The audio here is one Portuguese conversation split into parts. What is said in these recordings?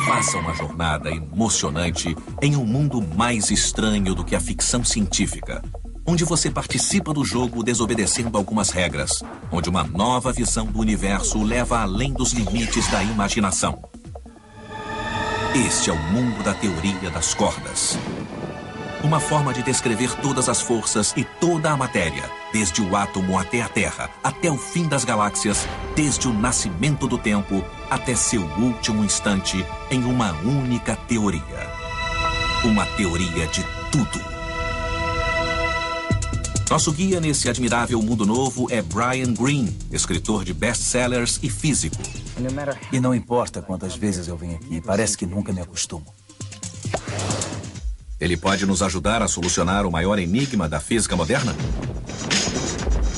Faça uma jornada emocionante em um mundo mais estranho do que a ficção científica, onde você participa do jogo desobedecendo algumas regras, onde uma nova visão do universo o leva além dos limites da imaginação. Este é o mundo da teoria das cordas. Uma forma de descrever todas as forças e toda a matéria, desde o átomo até a Terra, até o fim das galáxias, desde o nascimento do tempo até seu último instante, em uma única teoria. Uma teoria de tudo. Nosso guia nesse admirável mundo novo é Brian Greene, escritor de best-sellers e físico. E não importa quantas vezes eu venho aqui, parece que nunca me acostumo. Ele pode nos ajudar a solucionar o maior enigma da física moderna?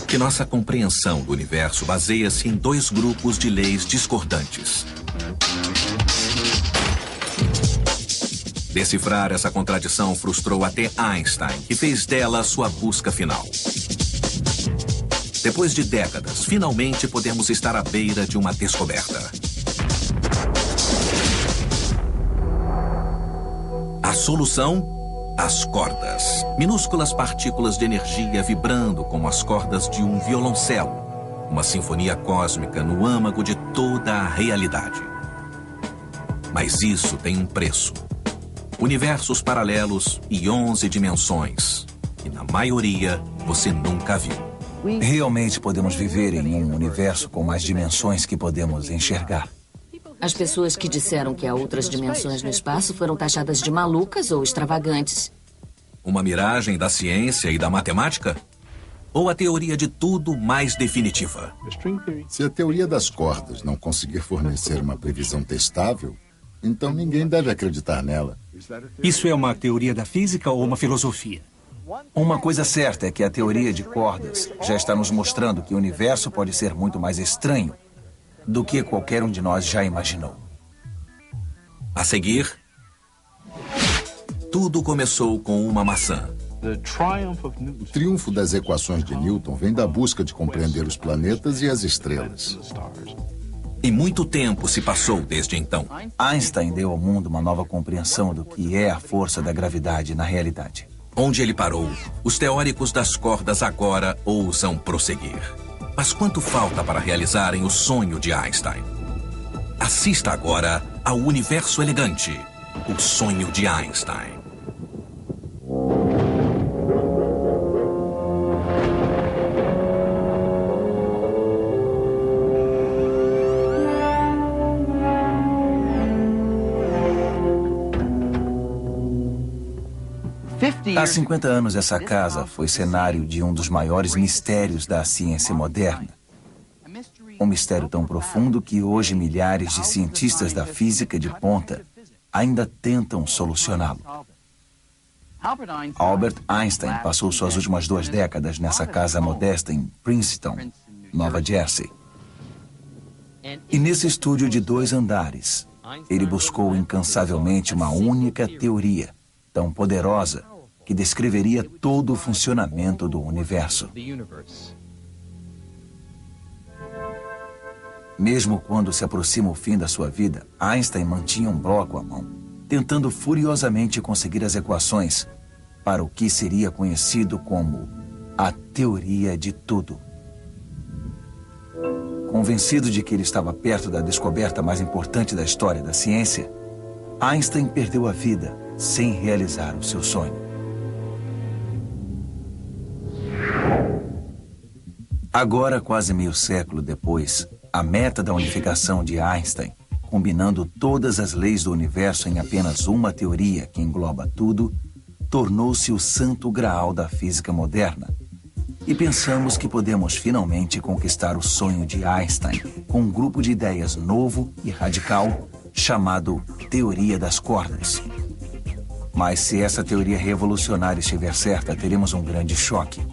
Que nossa compreensão do universo baseia-se em dois grupos de leis discordantes. Decifrar essa contradição frustrou até Einstein, que fez dela sua busca final. Depois de décadas, finalmente podemos estar à beira de uma descoberta. A solução? As cordas. Minúsculas partículas de energia vibrando como as cordas de um violoncelo. Uma sinfonia cósmica no âmago de toda a realidade. Mas isso tem um preço. Universos paralelos e 11 dimensões. E na maioria, você nunca viu. Realmente podemos viver em um universo com mais dimensões que podemos enxergar. As pessoas que disseram que há outras dimensões no espaço foram taxadas de malucas ou extravagantes. Uma miragem da ciência e da matemática? Ou a teoria de tudo mais definitiva? Se a teoria das cordas não conseguir fornecer uma previsão testável, então ninguém deve acreditar nela. Isso é uma teoria da física ou uma filosofia? Uma coisa certa é que a teoria de cordas já está nos mostrando que o universo pode ser muito mais estranho do que qualquer um de nós já imaginou. A seguir, tudo começou com uma maçã. O triunfo das equações de Newton vem da busca de compreender os planetas e as estrelas. E muito tempo se passou desde então. Einstein deu ao mundo uma nova compreensão do que é a força da gravidade na realidade. Onde ele parou, os teóricos das cordas agora ousam prosseguir. Mas quanto falta para realizarem o sonho de Einstein? Assista agora ao Universo Elegante, o sonho de Einstein. Há 50 anos, essa casa foi cenário de um dos maiores mistérios da ciência moderna. Um mistério tão profundo que hoje milhares de cientistas da física de ponta ainda tentam solucioná-lo. Albert Einstein passou suas últimas 2 décadas nessa casa modesta em Princeton, Nova Jersey. E nesse estúdio de 2 andares, ele buscou incansavelmente uma única teoria, tão poderosa que descreveria todo o funcionamento do universo. Mesmo quando se aproxima o fim da sua vida, Einstein mantinha um bloco à mão, tentando furiosamente conseguir as equações para o que seria conhecido como a teoria de tudo. Convencido de que ele estava perto da descoberta mais importante da história da ciência, Einstein perdeu a vida sem realizar o seu sonho. Agora, quase meio século depois, a meta da unificação de Einstein, combinando todas as leis do universo em apenas uma teoria que engloba tudo, tornou-se o santo graal da física moderna. E pensamos que podemos finalmente conquistar o sonho de Einstein com um grupo de ideias novo e radical chamado Teoria das Cordas. Mas se essa teoria revolucionária estiver certa, teremos um grande choque.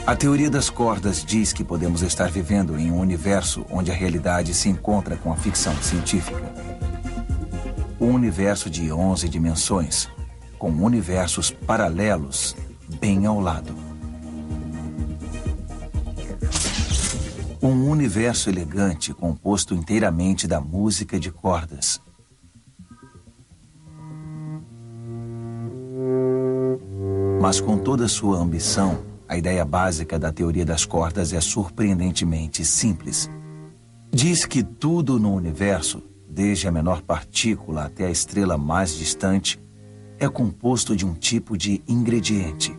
A teoria das cordas diz que podemos estar vivendo em um universo onde a realidade se encontra com a ficção científica. Um universo de 11 dimensões, com universos paralelos bem ao lado. Um universo elegante composto inteiramente da música de cordas. Mas com toda sua ambição, a ideia básica da teoria das cordas é surpreendentemente simples. Diz que tudo no universo, desde a menor partícula até a estrela mais distante, é composto de um tipo de ingrediente,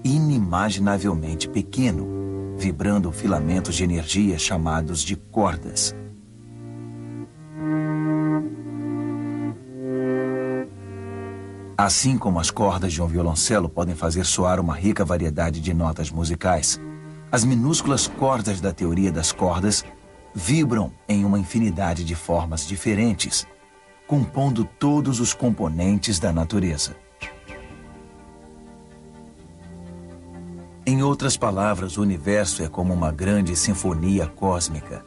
inimaginavelmente pequeno, vibrando filamentos de energia chamados de cordas. Assim como as cordas de um violoncelo podem fazer soar uma rica variedade de notas musicais, as minúsculas cordas da teoria das cordas vibram em uma infinidade de formas diferentes, compondo todos os componentes da natureza. Em outras palavras, o universo é como uma grande sinfonia cósmica,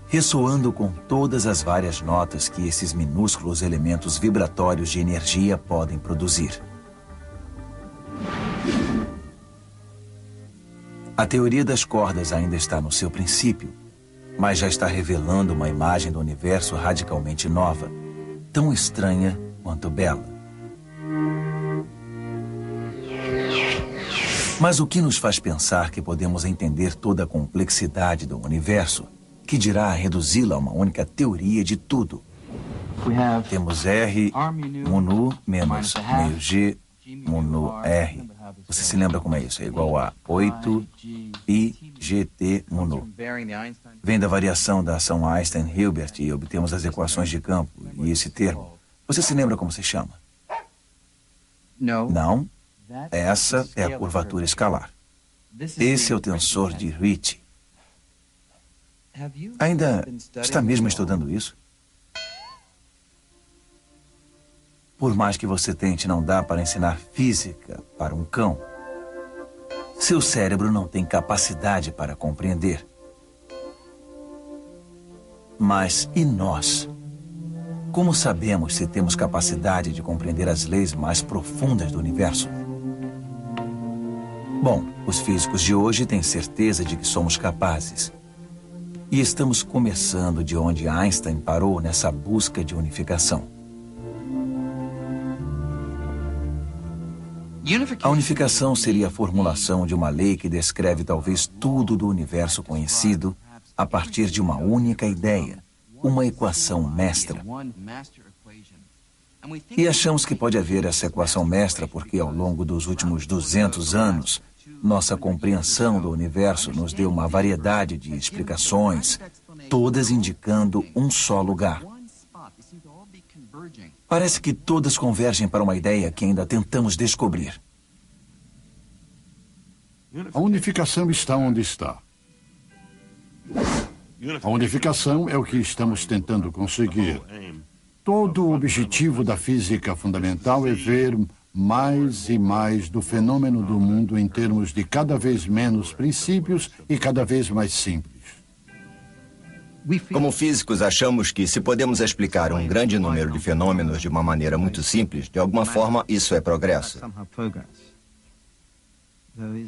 ressoando com todas as várias notas que esses minúsculos elementos vibratórios de energia podem produzir. A teoria das cordas ainda está no seu princípio, mas já está revelando uma imagem do universo radicalmente nova, tão estranha quanto bela. Mas o que nos faz pensar que podemos entender toda a complexidade do universo, que dirá reduzi-la a uma única teoria de tudo? Temos R, mu nu, menos meio G, mu nu R. Você se lembra como é isso? É igual a 8 pi GT mu nu. Vem da variação da ação Einstein-Hilbert e obtemos as equações de campo e esse termo. Você se lembra como se chama? Não. Essa é a curvatura escalar. Esse é o tensor de Ricci. Ainda está mesmo estudando isso? Por mais que você tente, não dá para ensinar física para um cão. Seu cérebro não tem capacidade para compreender. Mas e nós? Como sabemos se temos capacidade de compreender as leis mais profundas do universo? Bom, os físicos de hoje têm certeza de que somos capazes. E estamos começando de onde Einstein parou nessa busca de unificação. A unificação seria a formulação de uma lei que descreve talvez tudo do universo conhecido a partir de uma única ideia, uma equação mestra. E achamos que pode haver essa equação mestra porque, ao longo dos últimos 200 anos, nossa compreensão do universo nos deu uma variedade de explicações, todas indicando um só lugar. Parece que todas convergem para uma ideia que ainda tentamos descobrir. A unificação está onde está. A unificação é o que estamos tentando conseguir. Todo o objetivo da física fundamental é ver mais e mais do fenômeno do mundo em termos de cada vez menos princípios e cada vez mais simples. Como físicos, achamos que se podemos explicar um grande número de fenômenos de uma maneira muito simples, de alguma forma isso é progresso.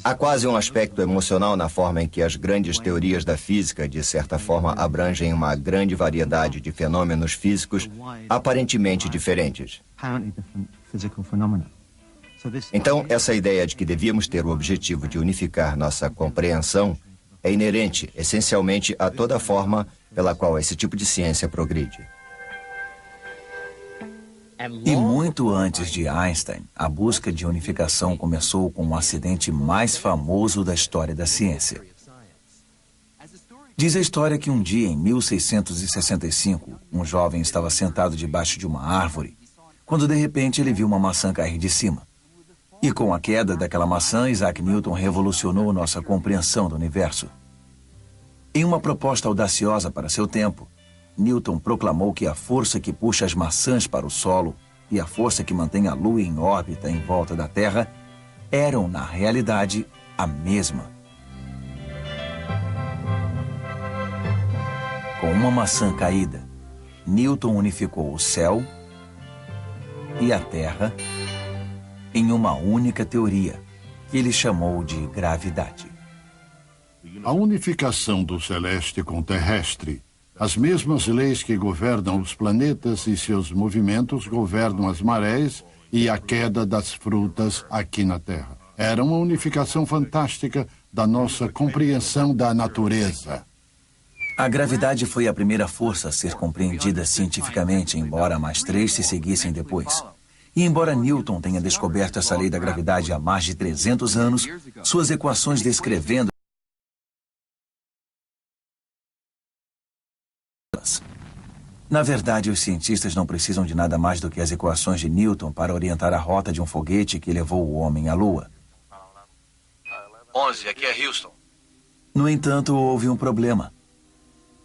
Há quase um aspecto emocional na forma em que as grandes teorias da física, de certa forma, abrangem uma grande variedade de fenômenos físicos aparentemente diferentes. Então, essa ideia de que devíamos ter o objetivo de unificar nossa compreensão é inerente, essencialmente, a toda a forma pela qual esse tipo de ciência progride. E muito antes de Einstein, a busca de unificação começou com o acidente mais famoso da história da ciência. Diz a história que um dia, em 1665, um jovem estava sentado debaixo de uma árvore, quando de repente ele viu uma maçã cair de cima. E com a queda daquela maçã, Isaac Newton revolucionou nossa compreensão do universo. Em uma proposta audaciosa para seu tempo, Newton proclamou que a força que puxa as maçãs para o solo e a força que mantém a Lua em órbita em volta da Terra eram, na realidade, a mesma. Com uma maçã caída, Newton unificou o céu e a Terra em uma única teoria, que ele chamou de gravidade. A unificação do celeste com o terrestre. As mesmas leis que governam os planetas e seus movimentos governam as marés e a queda das frutas aqui na Terra. Era uma unificação fantástica da nossa compreensão da natureza. A gravidade foi a primeira força a ser compreendida cientificamente, embora mais 3 se seguissem depois. E embora Newton tenha descoberto essa lei da gravidade há mais de 300 anos, suas equações descrevendo na verdade, os cientistas não precisam de nada mais do que as equações de Newton para orientar a rota de um foguete que levou o homem à Lua. 11, aqui é Houston. No entanto, houve um problema.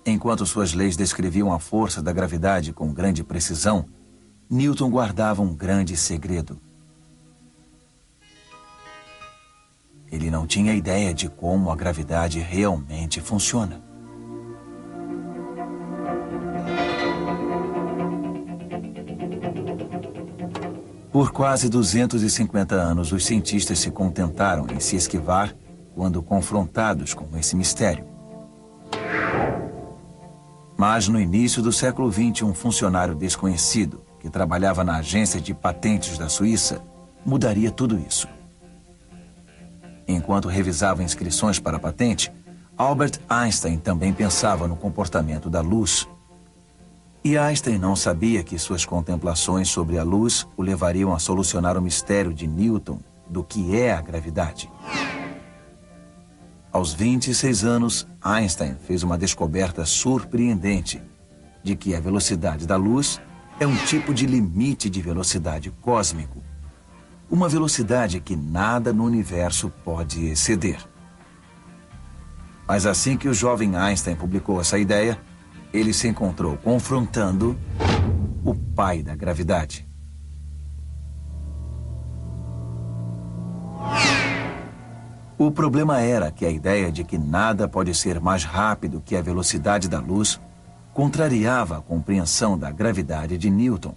Enquanto suas leis descreviam a força da gravidade com grande precisão, Newton guardava um grande segredo. Ele não tinha ideia de como a gravidade realmente funciona. Por quase 250 anos, os cientistas se contentaram em se esquivar quando confrontados com esse mistério. Mas no início do século XX, um funcionário desconhecido, que trabalhava na agência de patentes da Suíça, mudaria tudo isso. Enquanto revisava inscrições para a patente, Albert Einstein também pensava no comportamento da luz. E Einstein não sabia que suas contemplações sobre a luz o levariam a solucionar o mistério de Newton do que é a gravidade. Aos 26 anos, Einstein fez uma descoberta surpreendente de que a velocidade da luz é um tipo de limite de velocidade cósmico. Uma velocidade que nada no universo pode exceder. Mas assim que o jovem Einstein publicou essa ideia, ele se encontrou confrontando o pai da gravidade. O problema era que a ideia de que nada pode ser mais rápido que a velocidade da luz contrariava a compreensão da gravidade de Newton.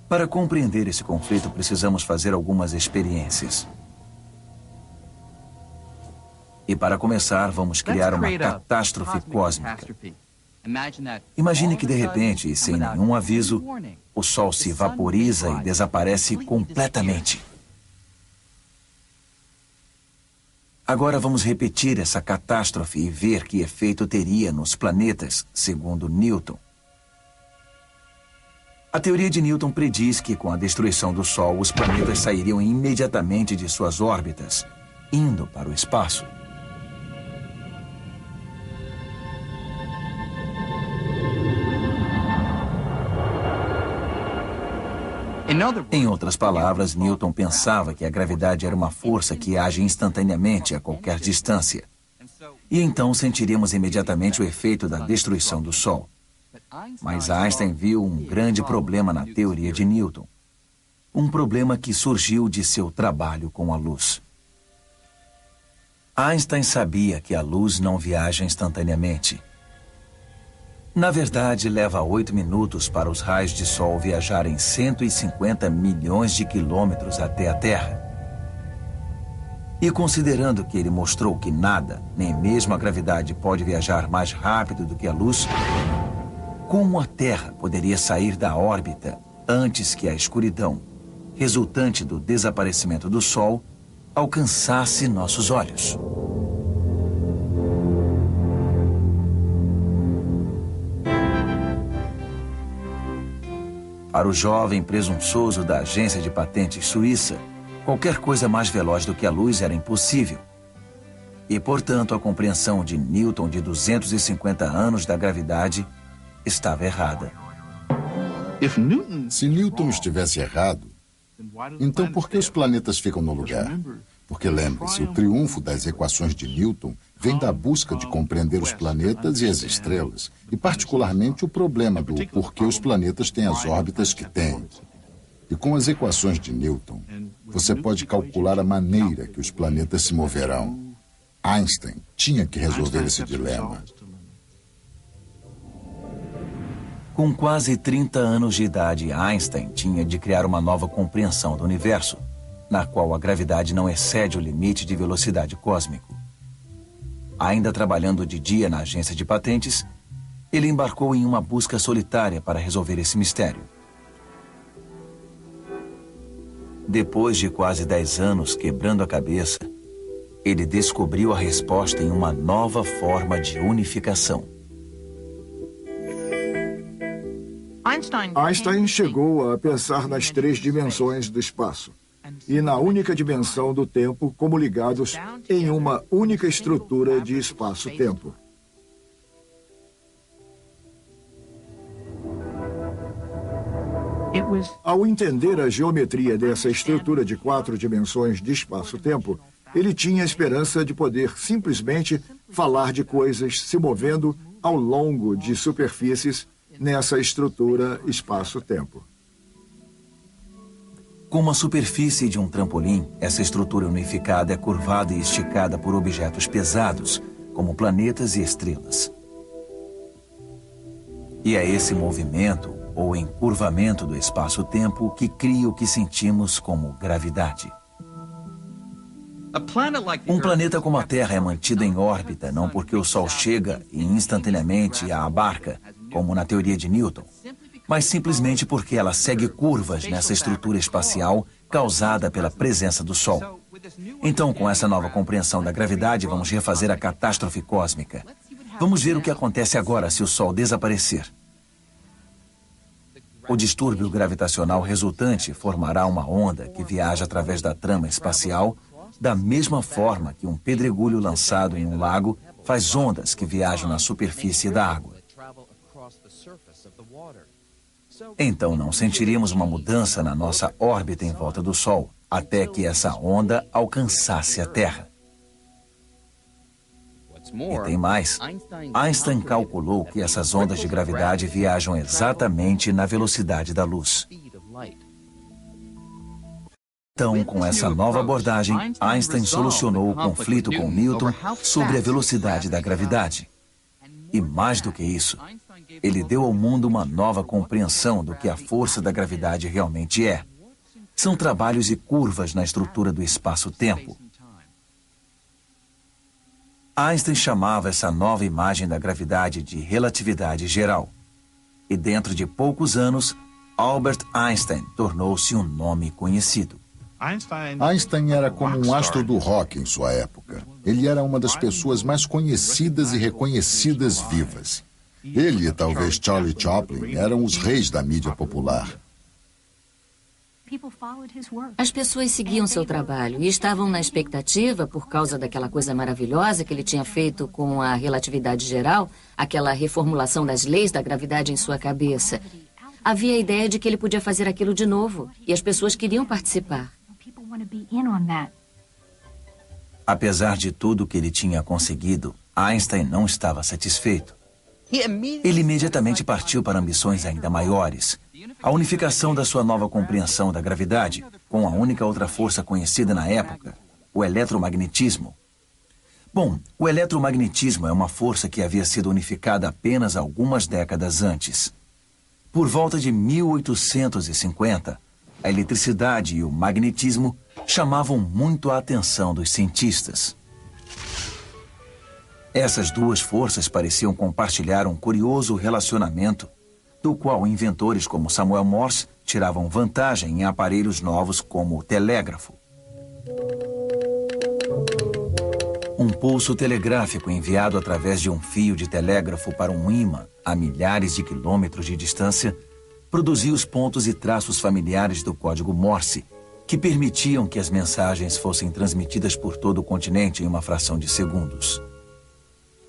Para compreender esse conflito, precisamos fazer algumas experiências. E para começar, vamos criar uma catástrofe cósmica. Imagine que de repente, e sem nenhum aviso, o Sol se vaporiza e desaparece completamente. Agora vamos repetir essa catástrofe e ver que efeito teria nos planetas, segundo Newton. A teoria de Newton prediz que com a destruição do Sol, os planetas sairiam imediatamente de suas órbitas, indo para o espaço. Em outras palavras, Newton pensava que a gravidade era uma força que age instantaneamente a qualquer distância. E então sentiríamos imediatamente o efeito da destruição do Sol. Mas Einstein viu um grande problema na teoria de Newton. Um problema que surgiu de seu trabalho com a luz. Einstein sabia que a luz não viaja instantaneamente. Na verdade, leva 8 minutos para os raios de sol viajarem 150 milhões de quilômetros até a Terra. E considerando que ele mostrou que nada, nem mesmo a gravidade, pode viajar mais rápido do que a luz, como a Terra poderia sair da órbita antes que a escuridão, resultante do desaparecimento do Sol, alcançasse nossos olhos? Para o jovem presunçoso da agência de patentes suíça, qualquer coisa mais veloz do que a luz era impossível. E, portanto, a compreensão de Newton de 250 anos da gravidade estava errada. Se Newton estivesse errado, então por que os planetas ficam no lugar? Porque lembre-se, o triunfo das equações de Newton vem da busca de compreender os planetas e as estrelas, e particularmente o problema do porquê os planetas têm as órbitas que têm. E com as equações de Newton, você pode calcular a maneira que os planetas se moverão. Einstein tinha que resolver esse dilema. Com quase 30 anos de idade, Einstein tinha de criar uma nova compreensão do universo. na qual a gravidade não excede o limite de velocidade cósmico. Ainda trabalhando de dia na agência de patentes, ele embarcou em uma busca solitária para resolver esse mistério. Depois de quase 10 anos quebrando a cabeça, ele descobriu a resposta em uma nova forma de unificação. Einstein chegou a pensar nas 3 dimensões do espaço e na única dimensão do tempo como ligados em uma única estrutura de espaço-tempo. Ao entender a geometria dessa estrutura de 4 dimensões de espaço-tempo, ele tinha a esperança de poder simplesmente falar de coisas se movendo ao longo de superfícies nessa estrutura espaço-tempo. Como a superfície de um trampolim, essa estrutura unificada é curvada e esticada por objetos pesados, como planetas e estrelas. E é esse movimento, ou encurvamento do espaço-tempo, que cria o que sentimos como gravidade. Um planeta como a Terra é mantido em órbita não porque o Sol chega e instantaneamente a abarca, como na teoria de Newton, mas simplesmente porque ela segue curvas nessa estrutura espacial causada pela presença do Sol. Então, com essa nova compreensão da gravidade, vamos refazer a catástrofe cósmica. Vamos ver o que acontece agora se o Sol desaparecer. O distúrbio gravitacional resultante formará uma onda que viaja através da trama espacial, da mesma forma que um pedregulho lançado em um lago faz ondas que viajam na superfície da água. Então não sentiríamos uma mudança na nossa órbita em volta do Sol, até que essa onda alcançasse a Terra. E tem mais. Einstein calculou que essas ondas de gravidade viajam exatamente na velocidade da luz. Então, com essa nova abordagem, Einstein solucionou o conflito com Newton sobre a velocidade da gravidade. E mais do que isso, ele deu ao mundo uma nova compreensão do que a força da gravidade realmente é. São trabalhos e curvas na estrutura do espaço-tempo. Einstein chamava essa nova imagem da gravidade de relatividade geral. E dentro de poucos anos, Albert Einstein tornou-se um nome conhecido. Einstein era como um astro do rock em sua época. Ele era uma das pessoas mais conhecidas e reconhecidas vivas. Ele e talvez Charlie Chaplin eram os reis da mídia popular. As pessoas seguiam seu trabalho e estavam na expectativa, por causa daquela coisa maravilhosa que ele tinha feito com a relatividade geral, aquela reformulação das leis da gravidade em sua cabeça. Havia a ideia de que ele podia fazer aquilo de novo e as pessoas queriam participar. Apesar de tudo que ele tinha conseguido, Einstein não estava satisfeito. Ele imediatamente partiu para ambições ainda maiores. A unificação da sua nova compreensão da gravidade com a única outra força conhecida na época, o eletromagnetismo. Bom, o eletromagnetismo é uma força que havia sido unificada apenas algumas décadas antes. Por volta de 1850, a eletricidade e o magnetismo chamavam muito a atenção dos cientistas. Essas duas forças pareciam compartilhar um curioso relacionamento, do qual inventores como Samuel Morse tiravam vantagem em aparelhos novos como o telégrafo. Um pulso telegráfico enviado através de um fio de telégrafo para um ímã a milhares de quilômetros de distância produzia os pontos e traços familiares do código Morse, que permitiam que as mensagens fossem transmitidas por todo o continente em uma fração de segundos.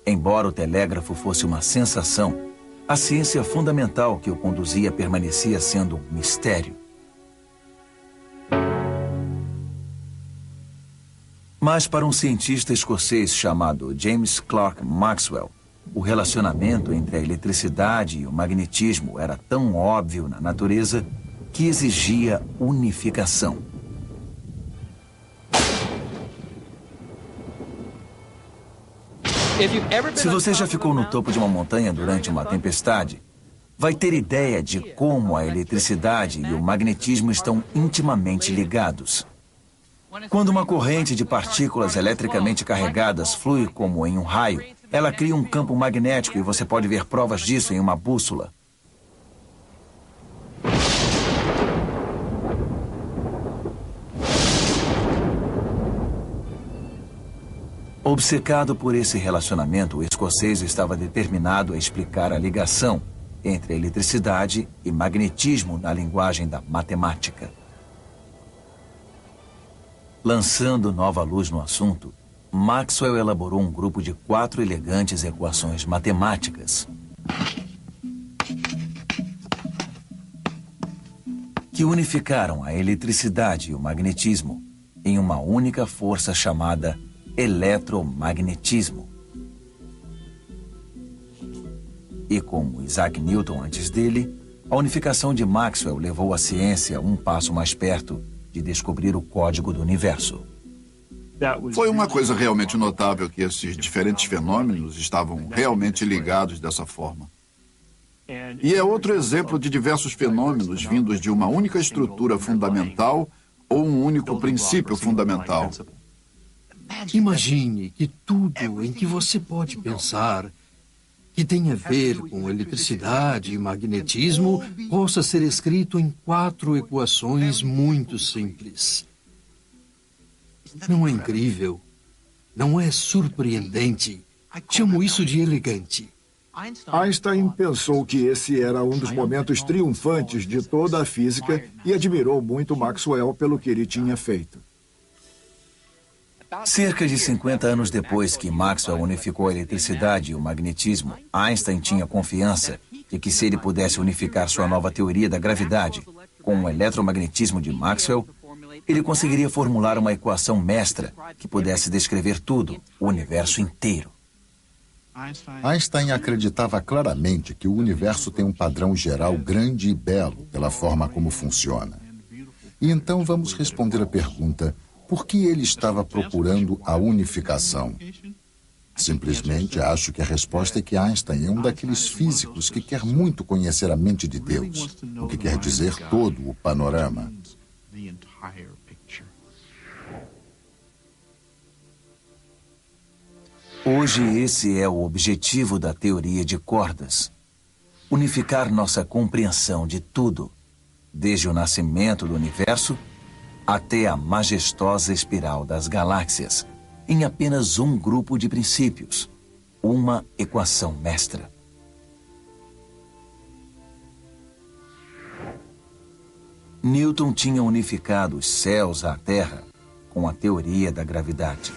Embora o telégrafo fosse uma sensação, a ciência fundamental que o conduzia permanecia sendo um mistério. Mas para um cientista escocês chamado James Clerk Maxwell, o relacionamento entre a eletricidade e o magnetismo era tão óbvio na natureza que exigia unificação. Se você já ficou no topo de uma montanha durante uma tempestade, vai ter ideia de como a eletricidade e o magnetismo estão intimamente ligados. Quando uma corrente de partículas eletricamente carregadas flui como em um raio, ela cria um campo magnético e você pode ver provas disso em uma bússola. Obcecado por esse relacionamento, o escocês estava determinado a explicar a ligação entre eletricidade e magnetismo na linguagem da matemática. Lançando nova luz no assunto, Maxwell elaborou um grupo de 4 elegantes equações matemáticas que unificaram a eletricidade e o magnetismo em uma única força chamada eletromagnetismo. E como Isaac Newton antes dele, a unificação de Maxwell levou a ciência um passo mais perto de descobrir o código do universo. Foi uma coisa realmente notável que esses diferentes fenômenos estavam realmente ligados dessa forma. E é outro exemplo de diversos fenômenos vindos de uma única estrutura fundamental ou um único princípio fundamental. Imagine que tudo em que você pode pensar que tem a ver com eletricidade e magnetismo possa ser escrito em 4 equações muito simples. Não é incrível? Não é surpreendente? Chamo isso de elegante. Einstein pensou que esse era um dos momentos triunfantes de toda a física e admirou muito Maxwell pelo que ele tinha feito. Cerca de 50 anos depois que Maxwell unificou a eletricidade e o magnetismo, Einstein tinha confiança de que se ele pudesse unificar sua nova teoria da gravidade com o eletromagnetismo de Maxwell, ele conseguiria formular uma equação mestra que pudesse descrever tudo, o universo inteiro. Einstein acreditava claramente que o universo tem um padrão geral grande e belo pela forma como funciona. E então vamos responder a pergunta: por que ele estava procurando a unificação? Simplesmente acho que a resposta é que Einstein é um daqueles físicos que quer muito conhecer a mente de Deus, o que quer dizer todo o panorama. Hoje esse é o objetivo da teoria de cordas: unificar nossa compreensão de tudo, desde o nascimento do universo até a majestosa espiral das galáxias, em apenas um grupo de princípios, uma equação mestra. Newton tinha unificado os céus à Terra com a teoria da gravidade.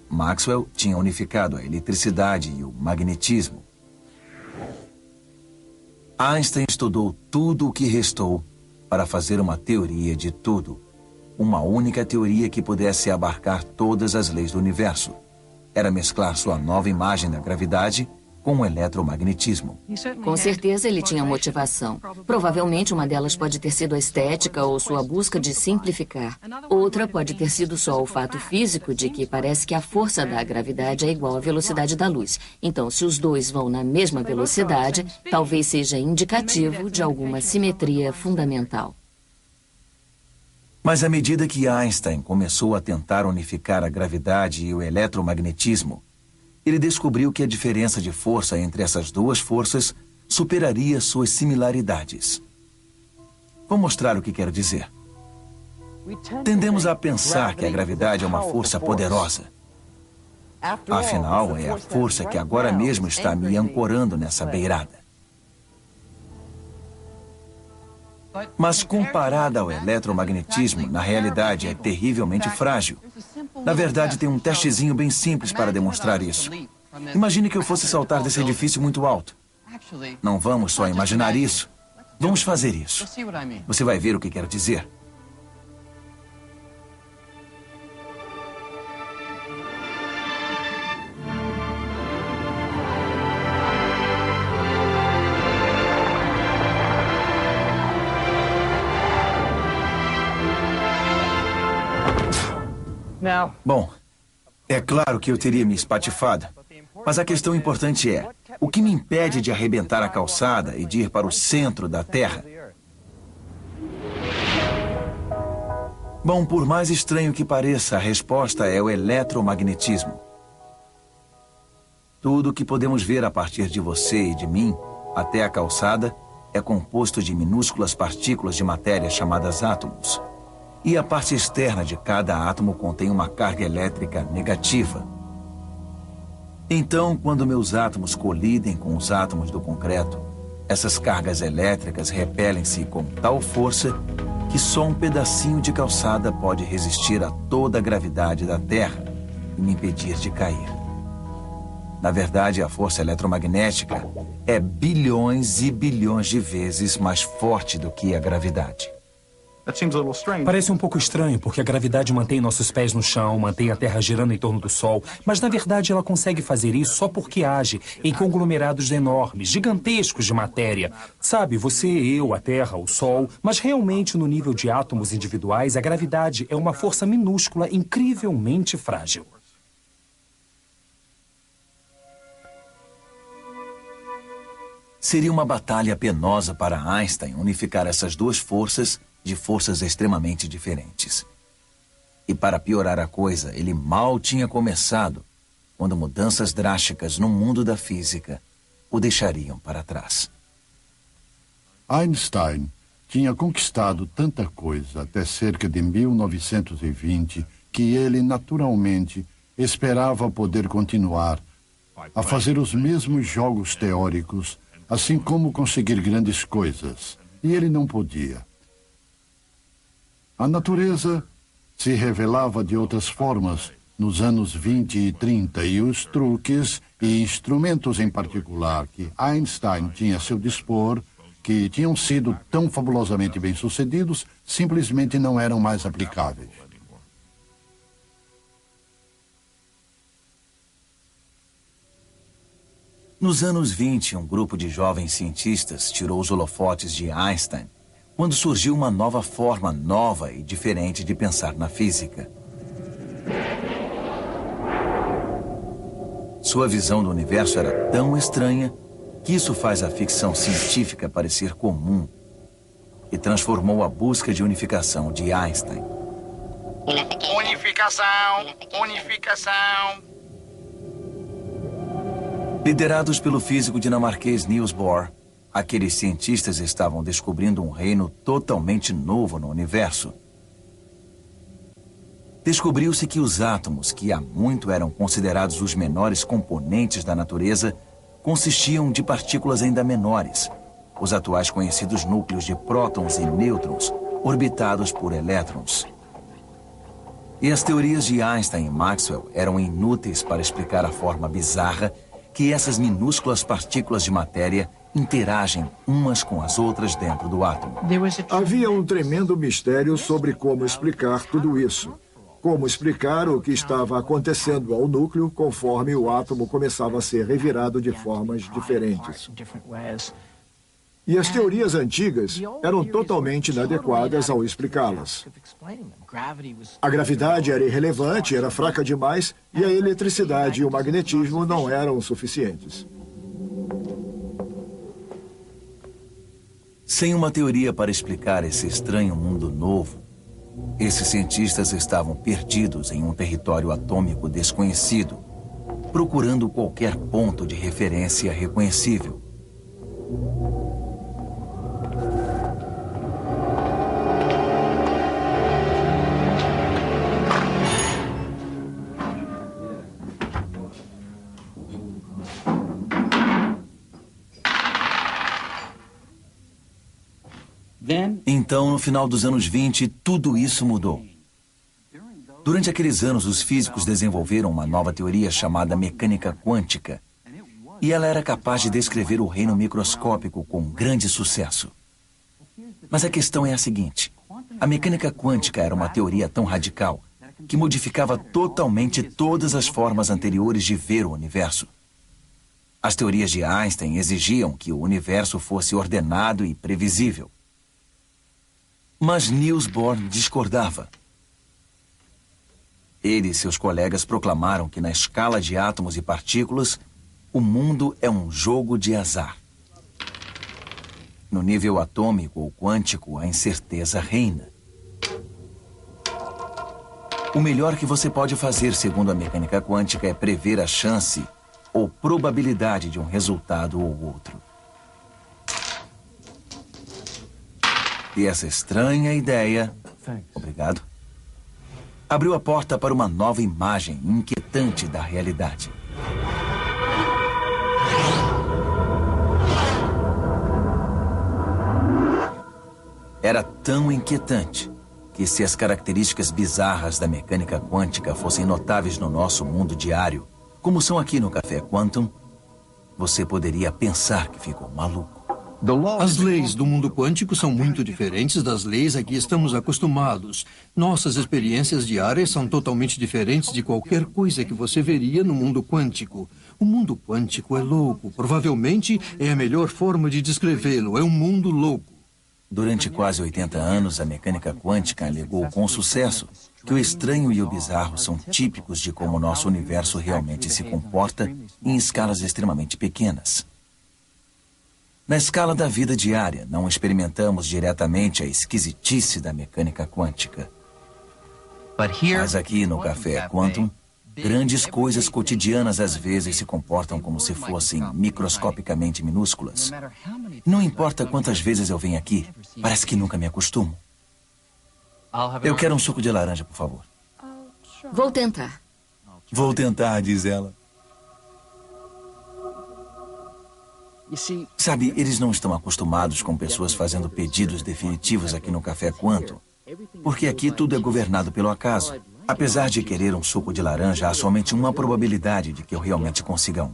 Maxwell tinha unificado a eletricidade e o magnetismo. Einstein estudou tudo o que restou para fazer uma teoria de tudo. Uma única teoria que pudesse abarcar todas as leis do universo. Era mesclar sua nova imagem da gravidade com o eletromagnetismo. Com certeza ele tinha motivação. Provavelmente uma delas pode ter sido a estética ou sua busca de simplificar. Outra pode ter sido só o fato físico de que parece que a força da gravidade é igual à velocidade da luz. Então, se os dois vão na mesma velocidade, talvez seja indicativo de alguma simetria fundamental. Mas à medida que Einstein começou a tentar unificar a gravidade e o eletromagnetismo, ele descobriu que a diferença de força entre essas duas forças superaria suas similaridades. Vou mostrar o que quero dizer. Tendemos a pensar que a gravidade é uma força poderosa. Afinal, é a força que agora mesmo está me ancorando nessa beirada. Mas comparada ao eletromagnetismo, na realidade é terrivelmente frágil. Na verdade, tem um testezinho bem simples para demonstrar isso. Imagine que eu fosse saltar desse edifício muito alto. Não vamos só imaginar isso. Vamos fazer isso. Você vai ver o que quero dizer. Bom, é claro que eu teria me espatifado, mas a questão importante é: o que me impede de arrebentar a calçada e de ir para o centro da Terra? Bom, por mais estranho que pareça, a resposta é o eletromagnetismo. Tudo o que podemos ver a partir de você e de mim, até a calçada, é composto de minúsculas partículas de matéria chamadas átomos. E a parte externa de cada átomo contém uma carga elétrica negativa. Então, quando meus átomos colidem com os átomos do concreto, essas cargas elétricas repelem-se com tal força que só um pedacinho de calçada pode resistir a toda a gravidade da Terra e me impedir de cair. Na verdade, a força eletromagnética é bilhões e bilhões de vezes mais forte do que a gravidade. Parece um pouco estranho, porque a gravidade mantém nossos pés no chão, mantém a Terra girando em torno do Sol, mas na verdade ela consegue fazer isso só porque age em conglomerados enormes, gigantescos de matéria. Sabe, você, eu, a Terra, o Sol, mas realmente no nível de átomos individuais, a gravidade é uma força minúscula, incrivelmente frágil. Seria uma batalha penosa para Einstein unificar essas duas forças de forças extremamente diferentes. E para piorar a coisa, ele mal tinha começado quando mudanças drásticas no mundo da física o deixariam para trás. Einstein tinha conquistado tanta coisa até cerca de 1920 que ele, naturalmente, esperava poder continuar a fazer os mesmos jogos teóricos, assim como conseguir grandes coisas. E ele não podia. A natureza se revelava de outras formas nos anos 20 e 30 e os truques e instrumentos em particular que Einstein tinha a seu dispor, que tinham sido tão fabulosamente bem-sucedidos, simplesmente não eram mais aplicáveis. Nos anos 20, um grupo de jovens cientistas tirou os holofotes de Einstein quando surgiu uma nova forma nova e diferente de pensar na física. Sua visão do universo era tão estranha que isso faz a ficção científica parecer comum e transformou a busca de unificação de Einstein. Unificação. Liderados pelo físico dinamarquês Niels Bohr, aqueles cientistas estavam descobrindo um reino totalmente novo no universo. Descobriu-se que os átomos, que há muito eram considerados os menores componentes da natureza, consistiam de partículas ainda menores, os atuais conhecidos núcleos de prótons e nêutrons, orbitados por elétrons. E as teorias de Einstein e Maxwell eram inúteis para explicar a forma bizarra que essas minúsculas partículas de matéria interagem umas com as outras dentro do átomo. Havia um tremendo mistério sobre como explicar tudo isso. Como explicar o que estava acontecendo ao núcleo conforme o átomo começava a ser revirado de formas diferentes. E as teorias antigas eram totalmente inadequadas ao explicá-las. A gravidade era irrelevante, era fraca demais, e a eletricidade e o magnetismo não eram suficientes. Sem uma teoria para explicar esse estranho mundo novo, esses cientistas estavam perdidos em um território atômico desconhecido, procurando qualquer ponto de referência reconhecível. Então, no final dos anos 20, tudo isso mudou. Durante aqueles anos, os físicos desenvolveram uma nova teoria chamada mecânica quântica. E ela era capaz de descrever o reino microscópico com grande sucesso. Mas a questão é a seguinte: a mecânica quântica era uma teoria tão radical que modificava totalmente todas as formas anteriores de ver o universo. As teorias de Einstein exigiam que o universo fosse ordenado e previsível. Mas Niels Bohr discordava. Ele e seus colegas proclamaram que na escala de átomos e partículas, o mundo é um jogo de azar. No nível atômico ou quântico, a incerteza reina. O melhor que você pode fazer, segundo a mecânica quântica, é prever a chance ou probabilidade de um resultado ou outro. E essa estranha ideia, obrigado, abriu a porta para uma nova imagem inquietante da realidade. Era tão inquietante que, se as características bizarras da mecânica quântica fossem notáveis no nosso mundo diário, como são aqui no Café Quantum, você poderia pensar que ficou maluco. As leis do mundo quântico são muito diferentes das leis a que estamos acostumados. Nossas experiências diárias são totalmente diferentes de qualquer coisa que você veria no mundo quântico. O mundo quântico é louco. Provavelmente é a melhor forma de descrevê-lo. É um mundo louco. Durante quase 80 anos, a mecânica quântica alegou com sucesso que o estranho e o bizarro são típicos de como o nosso universo realmente se comporta em escalas extremamente pequenas. Na escala da vida diária, não experimentamos diretamente a esquisitice da mecânica quântica. Mas aqui no Café Quantum, grandes coisas cotidianas às vezes se comportam como se fossem microscopicamente minúsculas. Não importa quantas vezes eu venho aqui, parece que nunca me acostumo. Eu quero um suco de laranja, por favor. Vou tentar. Vou tentar, diz ela. Sabe, eles não estão acostumados com pessoas fazendo pedidos definitivos aqui no Café Quantum, porque aqui tudo é governado pelo acaso. Apesar de querer um suco de laranja, há somente uma probabilidade de que eu realmente consiga um.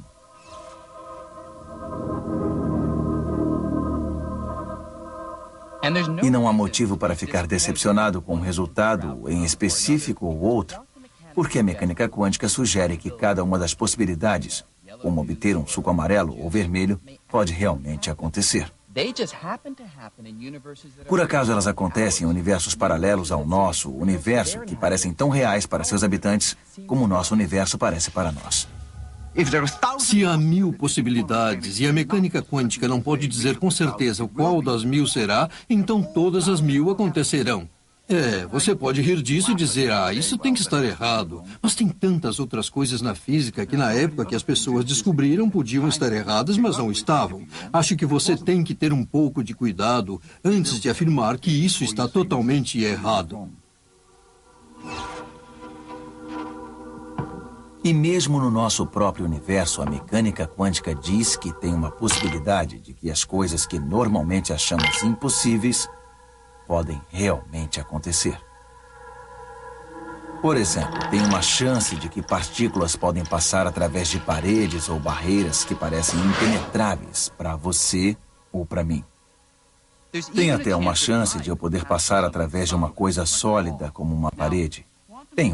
E não há motivo para ficar decepcionado com um resultado em específico ou outro, porque a mecânica quântica sugere que cada uma das possibilidades, como obter um suco amarelo ou vermelho, pode realmente acontecer. Por acaso elas acontecem em universos paralelos ao nosso universo, que parecem tão reais para seus habitantes como o nosso universo parece para nós. Se há 1000 possibilidades e a mecânica quântica não pode dizer com certeza qual das 1000 será, então todas as 1000 acontecerão. Você pode rir disso e dizer, isso tem que estar errado. Mas tem tantas outras coisas na física que na época que as pessoas descobriram podiam estar erradas, mas não estavam. Acho que você tem que ter um pouco de cuidado antes de afirmar que isso está totalmente errado. E mesmo no nosso próprio universo, a mecânica quântica diz que tem uma possibilidade de que as coisas que normalmente achamos impossíveis podem realmente acontecer. Por exemplo, tem uma chance de que partículas podem passar através de paredes ou barreiras que parecem impenetráveis para você ou para mim. Tem até uma chance de eu poder passar através de uma coisa sólida como uma parede.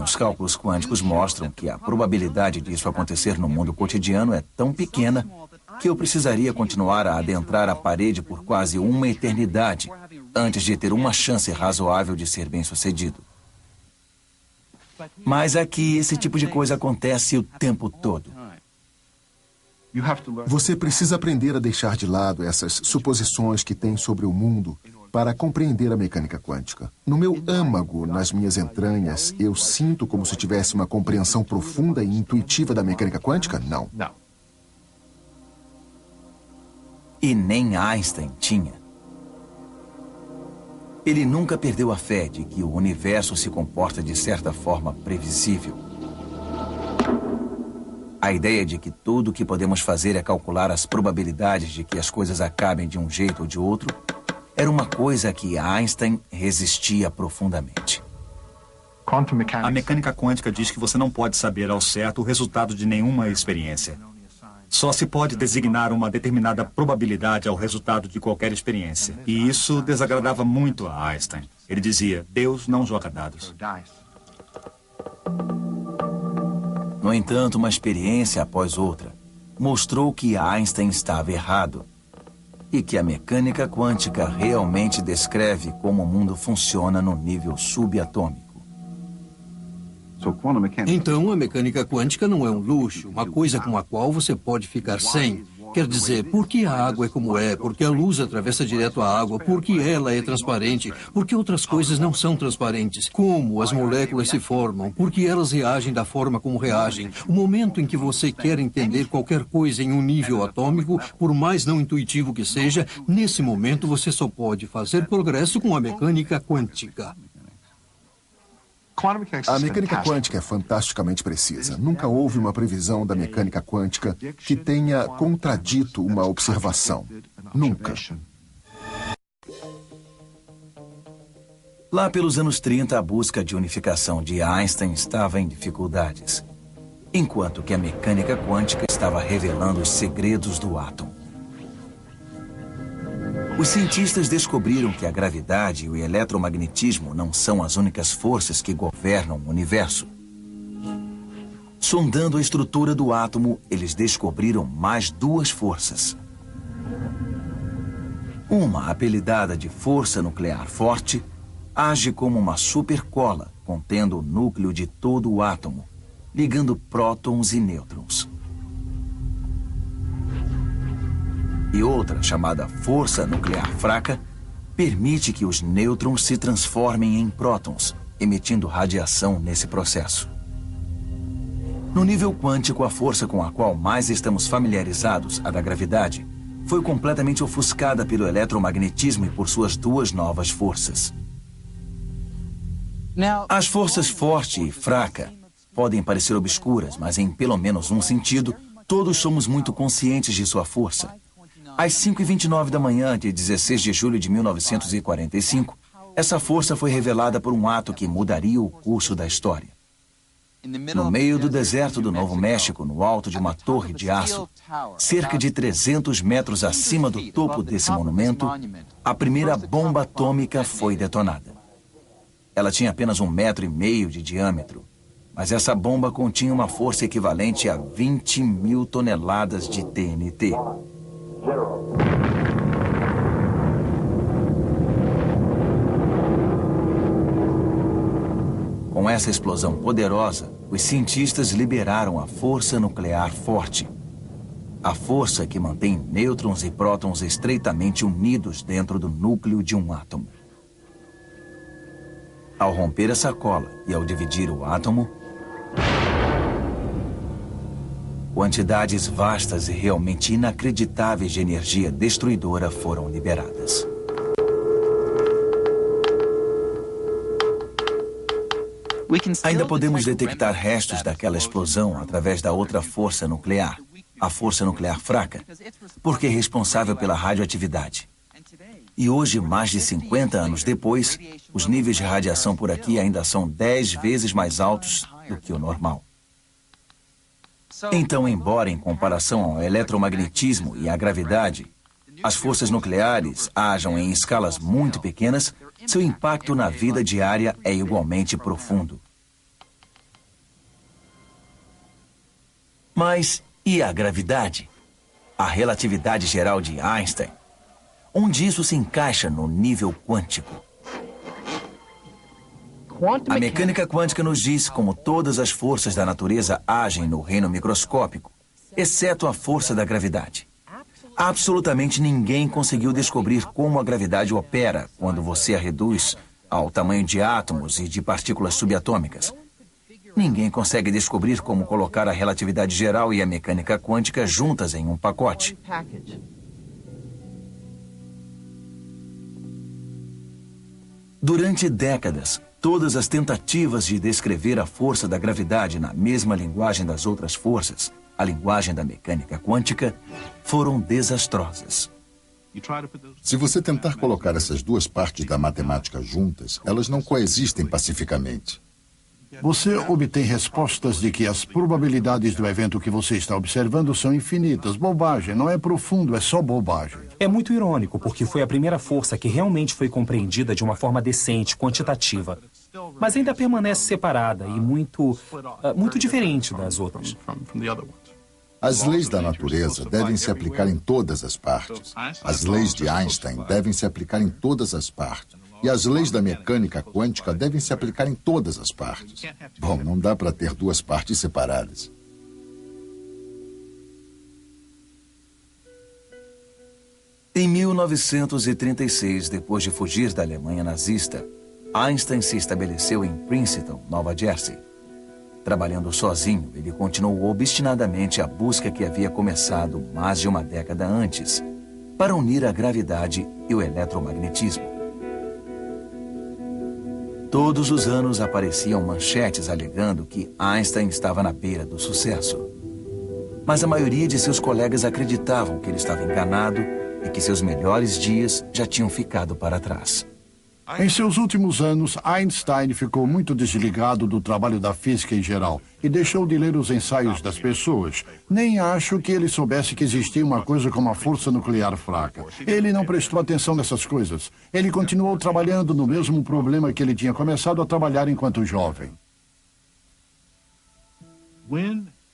Os cálculos quânticos mostram que a probabilidade disso acontecer no mundo cotidiano é tão pequena que eu precisaria continuar a adentrar a parede por quase uma eternidade antes de ter uma chance razoável de ser bem-sucedido. Mas aqui esse tipo de coisa acontece o tempo todo. Você precisa aprender a deixar de lado essas suposições que tem sobre o mundo para compreender a mecânica quântica. No meu âmago, nas minhas entranhas, eu sinto como se tivesse uma compreensão profunda e intuitiva da mecânica quântica? Não. E nem Einstein tinha. Ele nunca perdeu a fé de que o universo se comporta de certa forma previsível. A ideia de que tudo o que podemos fazer é calcular as probabilidades de que as coisas acabem de um jeito ou de outro era uma coisa a que Einstein resistia profundamente. A mecânica quântica diz que você não pode saber ao certo o resultado de nenhuma experiência. Só se pode designar uma determinada probabilidade ao resultado de qualquer experiência. E isso desagradava muito a Einstein. Ele dizia, Deus não joga dados. No entanto, uma experiência após outra mostrou que Einstein estava errado e que a mecânica quântica realmente descreve como o mundo funciona no nível subatômico. Então, a mecânica quântica não é um luxo, uma coisa com a qual você pode ficar sem. Quer dizer, por que a água é como é? Por que a luz atravessa direto a água? Por que ela é transparente? Por que outras coisas não são transparentes? Como as moléculas se formam? Por que elas reagem da forma como reagem? O momento em que você quer entender qualquer coisa em um nível atômico, por mais não intuitivo que seja, nesse momento você só pode fazer progresso com a mecânica quântica. A mecânica quântica é fantasticamente precisa. Nunca houve uma previsão da mecânica quântica que tenha contradito uma observação. Nunca. Lá pelos anos 30, a busca de unificação de Einstein estava em dificuldades, enquanto que a mecânica quântica estava revelando os segredos do átomo. Os cientistas descobriram que a gravidade e o eletromagnetismo não são as únicas forças que governam o universo. Sondando a estrutura do átomo, eles descobriram mais duas forças. Uma, apelidada de força nuclear forte, age como uma supercola, contendo o núcleo de todo o átomo, ligando prótons e nêutrons. E outra, chamada força nuclear fraca, permite que os nêutrons se transformem em prótons, emitindo radiação nesse processo. No nível quântico, a força com a qual mais estamos familiarizados, a da gravidade, foi completamente ofuscada pelo eletromagnetismo e por suas duas novas forças. As forças forte e fraca podem parecer obscuras, mas em pelo menos um sentido, todos somos muito conscientes de sua força. Às 5h29 da manhã de 16 de julho de 1945, essa força foi revelada por um ato que mudaria o curso da história. No meio do deserto do Novo México, no alto de uma torre de aço, cerca de 300 metros acima do topo desse monumento, a primeira bomba atômica foi detonada. Ela tinha apenas 1,5 metros de diâmetro, mas essa bomba continha uma força equivalente a 20 mil toneladas de TNT. Com essa explosão poderosa, os cientistas liberaram a força nuclear forte. A força que mantém nêutrons e prótons estreitamente unidos dentro do núcleo de um átomo. Ao romper essa cola e ao dividir o átomo, quantidades vastas e realmente inacreditáveis de energia destruidora foram liberadas. Ainda podemos detectar restos daquela explosão através da outra força nuclear, a força nuclear fraca, porque é responsável pela radioatividade. E hoje, mais de 50 anos depois, os níveis de radiação por aqui ainda são 10 vezes mais altos do que o normal. Então, embora em comparação ao eletromagnetismo e à gravidade, as forças nucleares ajam em escalas muito pequenas, seu impacto na vida diária é igualmente profundo. Mas e a gravidade? A relatividade geral de Einstein? Onde isso se encaixa no nível quântico? A mecânica quântica nos diz como todas as forças da natureza agem no reino microscópico, exceto a força da gravidade. Absolutamente ninguém conseguiu descobrir como a gravidade opera quando você a reduz ao tamanho de átomos e de partículas subatômicas. Ninguém consegue descobrir como colocar a relatividade geral e a mecânica quântica juntas em um pacote. Durante décadas, todas as tentativas de descrever a força da gravidade na mesma linguagem das outras forças, a linguagem da mecânica quântica, foram desastrosas. Se você tentar colocar essas duas partes da matemática juntas, elas não coexistem pacificamente. Você obtém respostas de que as probabilidades do evento que você está observando são infinitas. Bobagem, não é profundo, é só bobagem. É muito irônico, porque foi a primeira força que realmente foi compreendida de uma forma decente, quantitativa. Mas ainda permanece separada e muito diferente das outras. As leis da natureza devem se aplicar em todas as partes. As leis de Einstein devem se aplicar em todas as partes. E as leis da mecânica quântica devem se aplicar em todas as partes. Bom, não dá para ter duas partes separadas. Em 1936, depois de fugir da Alemanha nazista, Einstein se estabeleceu em Princeton, Nova Jersey. Trabalhando sozinho, ele continuou obstinadamente a busca que havia começado mais de uma década antes, para unir a gravidade e o eletromagnetismo. Todos os anos apareciam manchetes alegando que Einstein estava na beira do sucesso. Mas a maioria de seus colegas acreditavam que ele estava enganado e que seus melhores dias já tinham ficado para trás. Em seus últimos anos, Einstein ficou muito desligado do trabalho da física em geral e deixou de ler os ensaios das pessoas. Nem acho que ele soubesse que existia uma coisa como a força nuclear fraca. Ele não prestou atenção nessas coisas. Ele continuou trabalhando no mesmo problema que ele tinha começado a trabalhar enquanto jovem.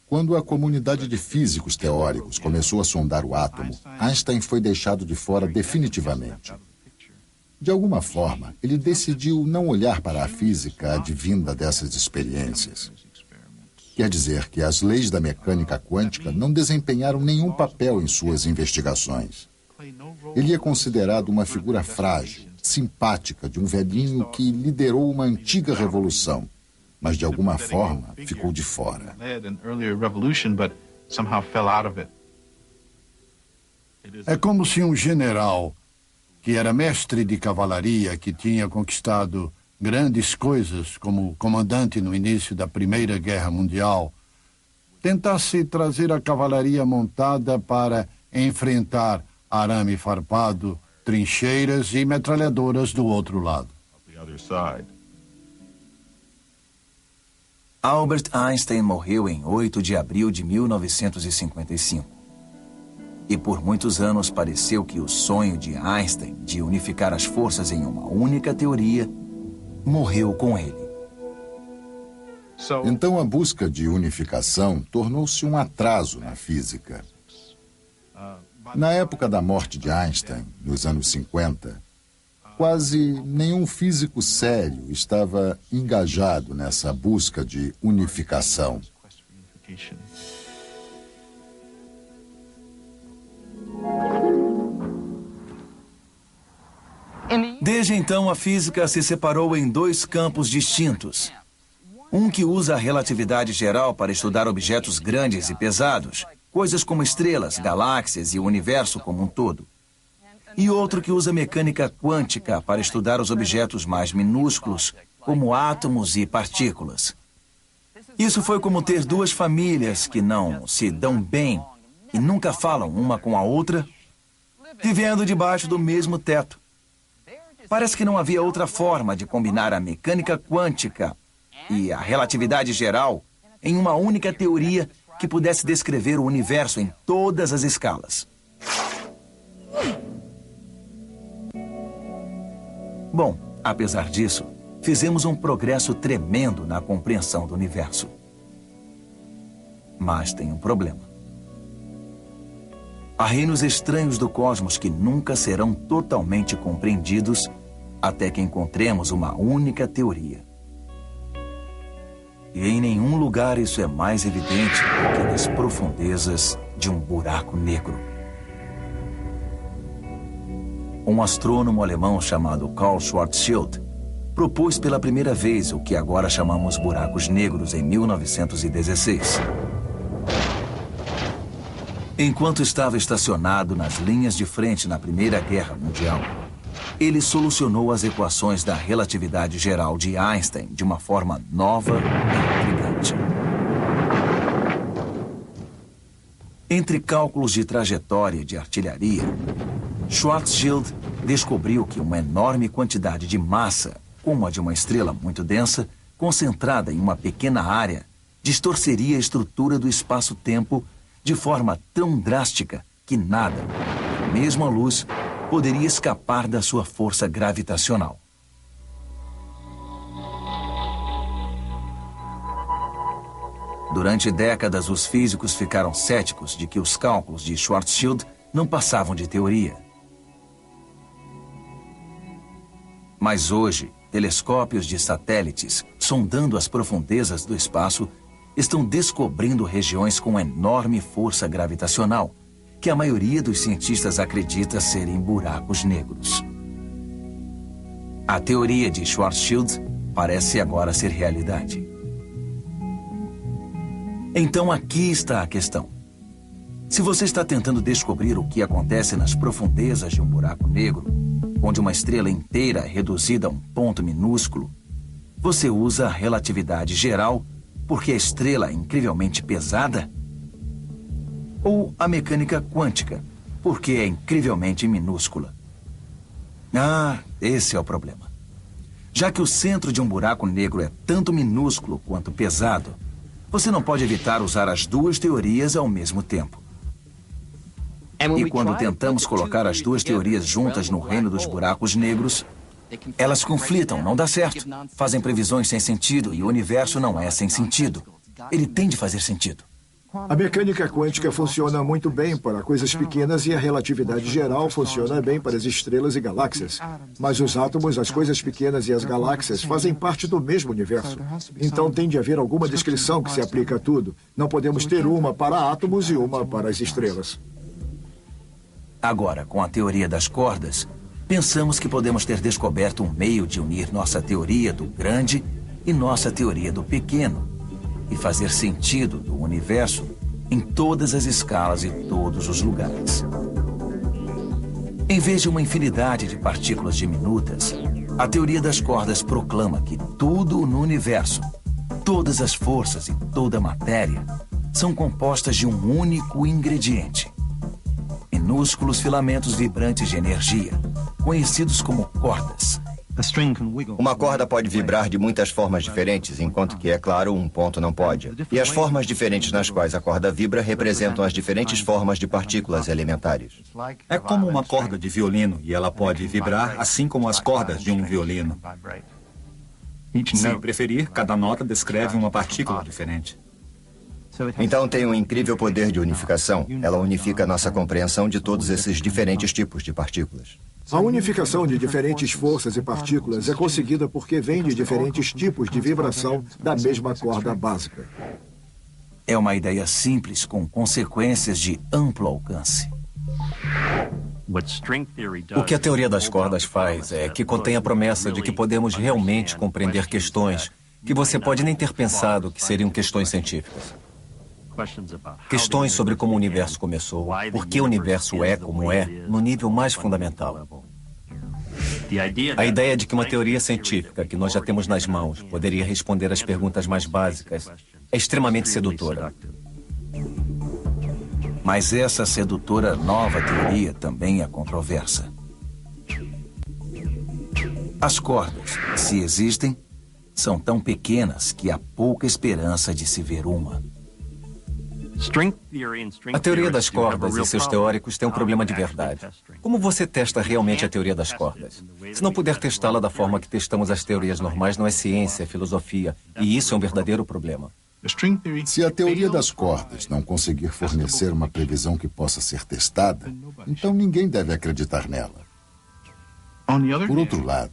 Quando a comunidade de físicos teóricos começou a sondar o átomo, Einstein foi deixado de fora definitivamente. De alguma forma, ele decidiu não olhar para a física advinda dessas experiências. Quer dizer que as leis da mecânica quântica não desempenharam nenhum papel em suas investigações. Ele é considerado uma figura frágil, simpática de um velhinho que liderou uma antiga revolução, mas de alguma forma ficou de fora. É como se um general que era mestre de cavalaria, que tinha conquistado grandes coisas como comandante no início da Primeira Guerra Mundial, tentasse trazer a cavalaria montada para enfrentar arame farpado, trincheiras e metralhadoras do outro lado. Albert Einstein morreu em 8 de abril de 1955. E por muitos anos pareceu que o sonho de Einstein de unificar as forças em uma única teoria morreu com ele. Então a busca de unificação tornou-se um atraso na física. Na época da morte de Einstein, nos anos 50, quase nenhum físico sério estava engajado nessa busca de unificação. Desde então, a física se separou em dois campos distintos. Um que usa a relatividade geral para estudar objetos grandes e pesados, coisas como estrelas, galáxias e o universo como um todo. E outro que usa mecânica quântica para estudar os objetos mais minúsculos, como átomos e partículas. Isso foi como ter duas famílias que não se dão bem e nunca falam uma com a outra, vivendo debaixo do mesmo teto. Parece que não havia outra forma de combinar a mecânica quântica e a relatividade geral em uma única teoria que pudesse descrever o universo em todas as escalas. Bom, apesar disso, fizemos um progresso tremendo na compreensão do universo. Mas tem um problema. Há reinos estranhos do cosmos que nunca serão totalmente compreendidos até que encontremos uma única teoria. E em nenhum lugar isso é mais evidente do que nas profundezas de um buraco negro. Um astrônomo alemão chamado Karl Schwarzschild propôs pela primeira vez o que agora chamamos buracos negros em 1916. Enquanto estava estacionado nas linhas de frente na Primeira Guerra Mundial, ele solucionou as equações da relatividade geral de Einstein de uma forma nova e intrigante. Entre cálculos de trajetória de artilharia, Schwarzschild descobriu que uma enorme quantidade de massa, como a de uma estrela muito densa, concentrada em uma pequena área, distorceria a estrutura do espaço-tempo de forma tão drástica que nada, mesmo a luz, poderia escapar da sua força gravitacional. Durante décadas, os físicos ficaram céticos de que os cálculos de Schwarzschild não passavam de teoria. Mas hoje, telescópios de satélites, sondando as profundezas do espaço, estão descobrindo regiões com enorme força gravitacional, que a maioria dos cientistas acredita serem buracos negros. A teoria de Schwarzschild parece agora ser realidade. Então aqui está a questão. Se você está tentando descobrir o que acontece nas profundezas de um buraco negro, onde uma estrela inteira é reduzida a um ponto minúsculo, você usa a relatividade geral porque a estrela é incrivelmente pesada? Ou a mecânica quântica, porque é incrivelmente minúscula? Ah, esse é o problema. Já que o centro de um buraco negro é tanto minúsculo quanto pesado, você não pode evitar usar as duas teorias ao mesmo tempo. E quando tentamos colocar as duas teorias juntas no reino dos buracos negros, elas conflitam, não dá certo. Fazem previsões sem sentido e o universo não é sem sentido. Ele tem de fazer sentido. A mecânica quântica funciona muito bem para coisas pequenas e a relatividade geral funciona bem para as estrelas e galáxias. Mas os átomos, as coisas pequenas e as galáxias fazem parte do mesmo universo. Então tem de haver alguma descrição que se aplica a tudo. Não podemos ter uma para átomos e uma para as estrelas. Agora, com a teoria das cordas, pensamos que podemos ter descoberto um meio de unir nossa teoria do grande e nossa teoria do pequeno e fazer sentido do universo em todas as escalas e todos os lugares. Em vez de uma infinidade de partículas diminutas, a teoria das cordas proclama que tudo no universo, todas as forças e toda a matéria, são compostas de um único ingrediente: minúsculos filamentos vibrantes de energia, conhecidos como cordas. Uma corda pode vibrar de muitas formas diferentes, enquanto que, é claro, um ponto não pode. E as formas diferentes nas quais a corda vibra representam as diferentes formas de partículas elementares. É como uma corda de violino, e ela pode vibrar assim como as cordas de um violino. Se preferir, cada nota descreve uma partícula diferente. Então tem um incrível poder de unificação. Ela unifica nossa compreensão de todos esses diferentes tipos de partículas. A unificação de diferentes forças e partículas é conseguida porque vem de diferentes tipos de vibração da mesma corda básica. É uma ideia simples com consequências de amplo alcance. O que a teoria das cordas faz é que contém a promessa de que podemos realmente compreender questões que você pode nem ter pensado que seriam questões científicas. Questões sobre como o universo começou, por que o universo é como é, no nível mais fundamental. A ideia de que uma teoria científica que nós já temos nas mãos poderia responder às perguntas mais básicas é extremamente sedutora. Mas essa sedutora nova teoria também é controversa. As cordas, se existem, são tão pequenas que há pouca esperança de se ver uma. A teoria das cordas e seus teóricos têm um problema de verdade. Como você testa realmente a teoria das cordas? Se não puder testá-la da forma que testamos as teorias normais, não é ciência, é filosofia. E isso é um verdadeiro problema. Se a teoria das cordas não conseguir fornecer uma previsão que possa ser testada, então ninguém deve acreditar nela. Por outro lado,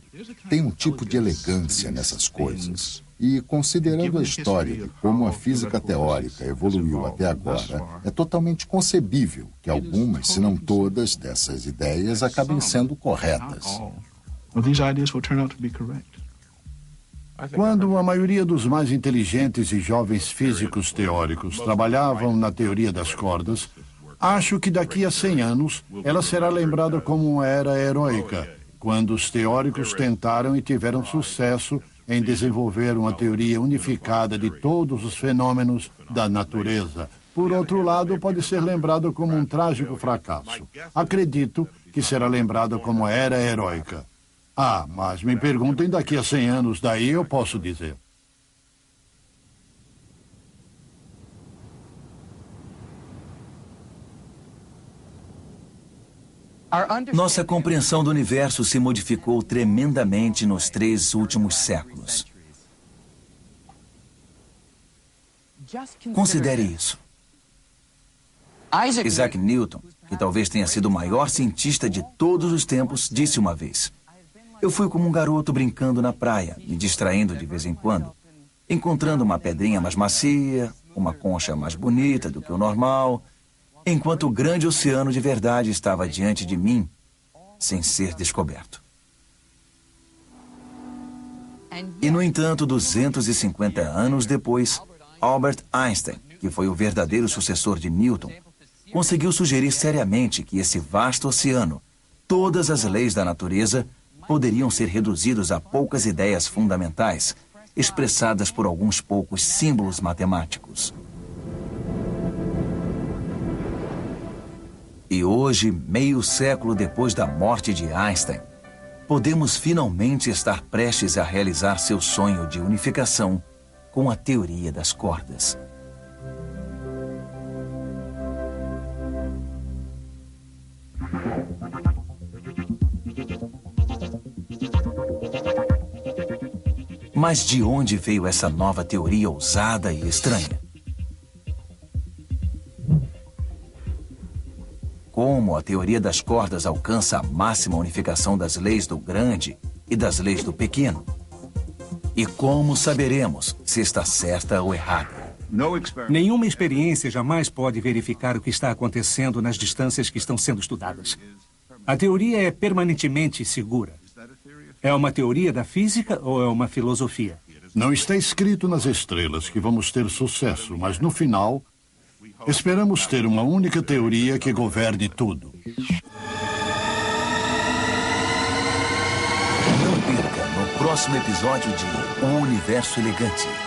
tem um tipo de elegância nessas coisas. E, considerando a história de como a física teórica evoluiu até agora, é totalmente concebível que algumas, se não todas, dessas ideias acabem sendo corretas. Quando a maioria dos mais inteligentes e jovens físicos teóricos trabalhavam na teoria das cordas, acho que daqui a 100 anos ela será lembrada como uma era heróica, quando os teóricos tentaram e tiveram sucesso em desenvolver uma teoria unificada de todos os fenômenos da natureza. Por outro lado, pode ser lembrado como um trágico fracasso. Acredito que será lembrado como a era heróica. Ah, mas me perguntem daqui a 100 anos, daí eu posso dizer. Nossa compreensão do universo se modificou tremendamente nos 3 últimos séculos. Considere isso. Isaac Newton, que talvez tenha sido o maior cientista de todos os tempos, disse uma vez: eu fui como um garoto brincando na praia, me distraindo de vez em quando, encontrando uma pedrinha mais macia, uma concha mais bonita do que o normal, enquanto o grande oceano de verdade estava diante de mim, sem ser descoberto. E, no entanto, 250 anos depois, Albert Einstein, que foi o verdadeiro sucessor de Newton, conseguiu sugerir seriamente que esse vasto oceano, todas as leis da natureza, poderiam ser reduzidos a poucas ideias fundamentais, expressadas por alguns poucos símbolos matemáticos. E hoje, meio século depois da morte de Einstein, podemos finalmente estar prestes a realizar seu sonho de unificação com a teoria das cordas. Mas de onde veio essa nova teoria ousada e estranha? Como a teoria das cordas alcança a máxima unificação das leis do grande e das leis do pequeno? E como saberemos se está certa ou errada? Nenhuma experiência jamais pode verificar o que está acontecendo nas distâncias que estão sendo estudadas. A teoria é permanentemente segura. É uma teoria da física ou é uma filosofia? Não está escrito nas estrelas que vamos ter sucesso, mas no final, esperamos ter uma única teoria que governe tudo. Não perca no próximo episódio de O Universo Elegante.